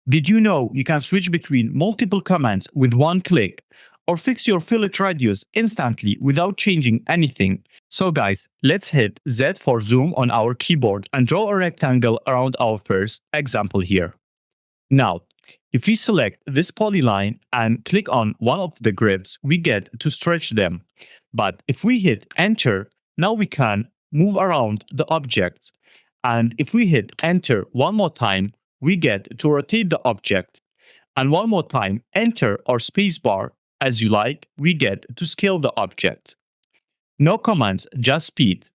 Did you know you can switch between multiple commands with one click or fix your fillet radius instantly without changing anything? So guys, let's hit Z for zoom on our keyboard and draw a rectangle around our first example here. Now, if we select this polyline and click on one of the grips, we get to stretch them. But if we hit enter, now we can move around the object. And if we hit enter one more time, we get to rotate the object. And one more time, enter or spacebar as you like, we get to scale the object. No commands, just speed.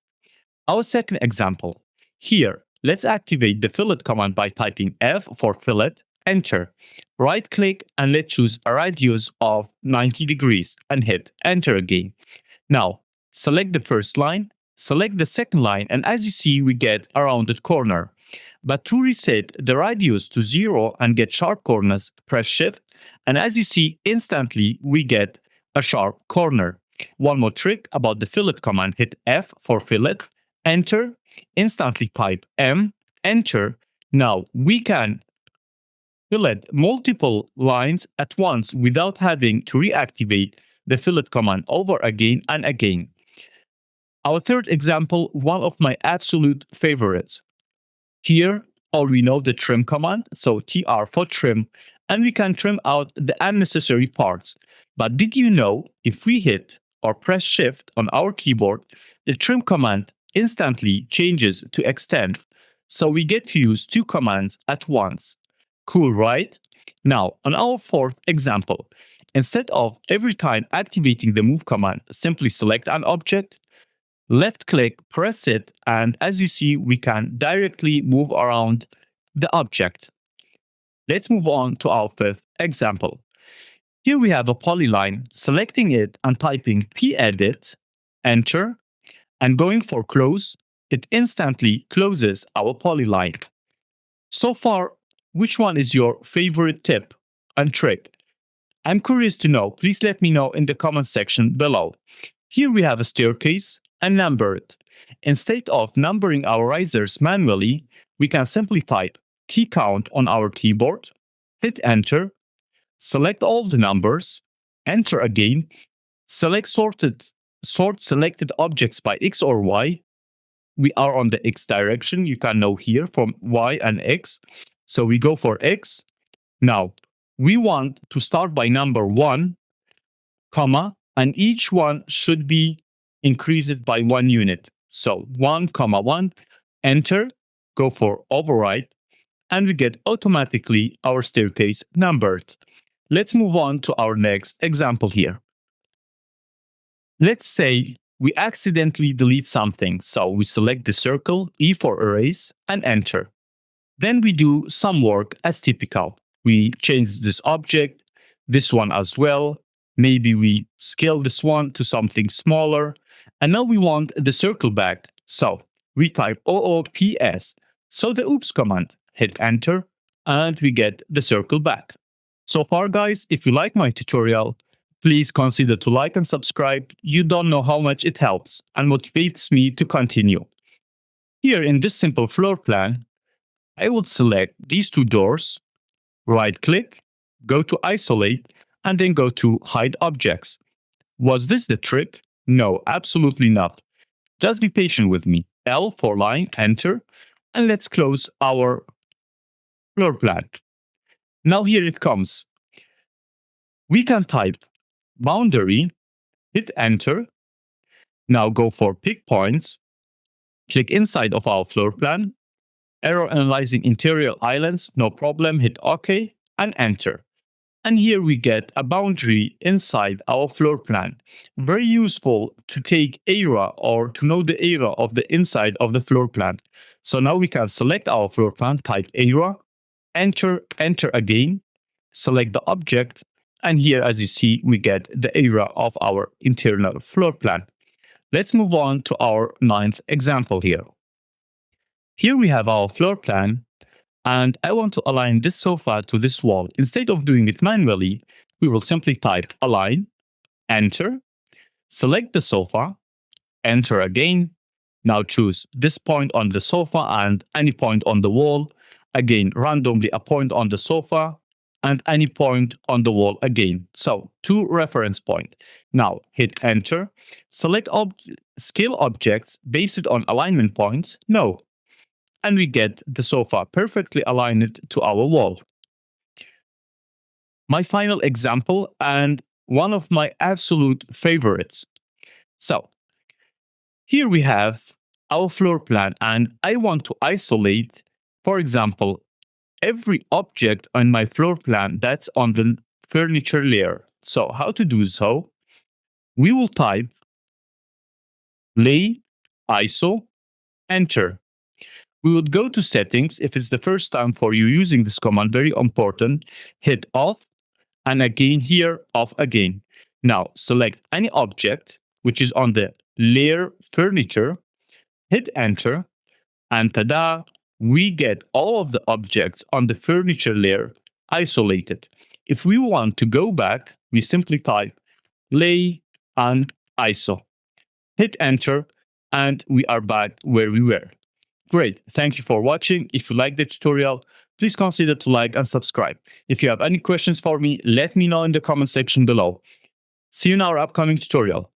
Our second example. Here, let's activate the fillet command by typing F for fillet, enter. Right click and let's choose a radius of 90 degrees and hit enter again. Now, select the first line, select the second line, and as you see, we get a rounded corner. But to reset the radius to 0 and get sharp corners, press Shift, and as you see, instantly we get a sharp corner. One more trick about the fillet command, hit F for fillet, enter, instantly type M, enter. Now we can fillet multiple lines at once without having to reactivate the fillet command over again and again. Our third example, one of my absolute favorites. Here, all we know the trim command, so TR for trim, and we can trim out the unnecessary parts. But did you know if we hit or press Shift on our keyboard, the trim command instantly changes to extend, so we get to use two commands at once. Cool, right? Now, on our fourth example, instead of every time activating the move command, simply select an object, left click, press it, and as you see, we can directly move around the object. Let's move on to our fifth example. Here we have a polyline, selecting it and typing P-edit, enter, and going for close, it instantly closes our polyline. So far, which one is your favorite tip and trick? I'm curious to know. Please let me know in the comment section below. Here we have a staircase and number it. Instead of numbering our risers manually, we can simply type key count on our keyboard, hit enter, select all the numbers, enter again, select sort selected objects by X or Y. We are on the X direction. You can know here from Y and X. So we go for X. Now, we want to start by number 1, comma, and each one should be increased by 1 unit. So 1, 1, enter, go for override, and we get automatically our staircase numbered. Let's move on to our next example here. Let's say we accidentally delete something. So we select the circle, E for erase, and enter. Then we do some work as typical. We change this object, this one as well. Maybe we scale this one to something smaller. And now we want the circle back. So we type OOPS. So the oops command, hit enter, and we get the circle back. So far, guys, if you like my tutorial, please consider to like and subscribe. You don't know how much it helps and motivates me to continue. Here in this simple floor plan, I will select these two doors, right click, go to isolate, and then go to hide objects. Was this the trick? No, absolutely not. Just be patient with me. L for line, enter, and let's close our floor plan. Now here it comes. We can type boundary, hit enter. Now go for pick points, click inside of our floor plan, error analyzing interior islands, no problem, hit OK and enter. And here we get a boundary inside our floor plan. Very useful to take area or to know the area of the inside of the floor plan. So now we can select our floor plan, type area, enter, enter again, select the object, and here as you see, we get the area of our internal floor plan. Let's move on to our ninth example here. Here we have our floor plan, and I want to align this sofa to this wall. Instead of doing it manually, we will simply type align, enter, select the sofa, enter again. Now choose this point on the sofa and any point on the wall, again, randomly a point on the sofa, and any point on the wall again. So 2 reference points. Now hit enter. Select scale objects based on alignment points. No. And we get the sofa perfectly aligned to our wall. My final example, and one of my absolute favorites. So here we have our floor plan, and I want to isolate, for example, every object on my floor plan that's on the furniture layer. So how to do so? We will type lay ISO, enter. We would go to settings. If it's the first time for you using this command, very important, hit off, and again here, off again. Now select any object which is on the layer furniture, hit enter, and tada, we get all of the objects on the furniture layer isolated. If we want to go back, we simply type lay and ISO. Hit enter, and we are back where we were. Great, thank you for watching. If you like the tutorial, please consider to like and subscribe. If you have any questions for me, let me know in the comment section below. See you in our upcoming tutorial.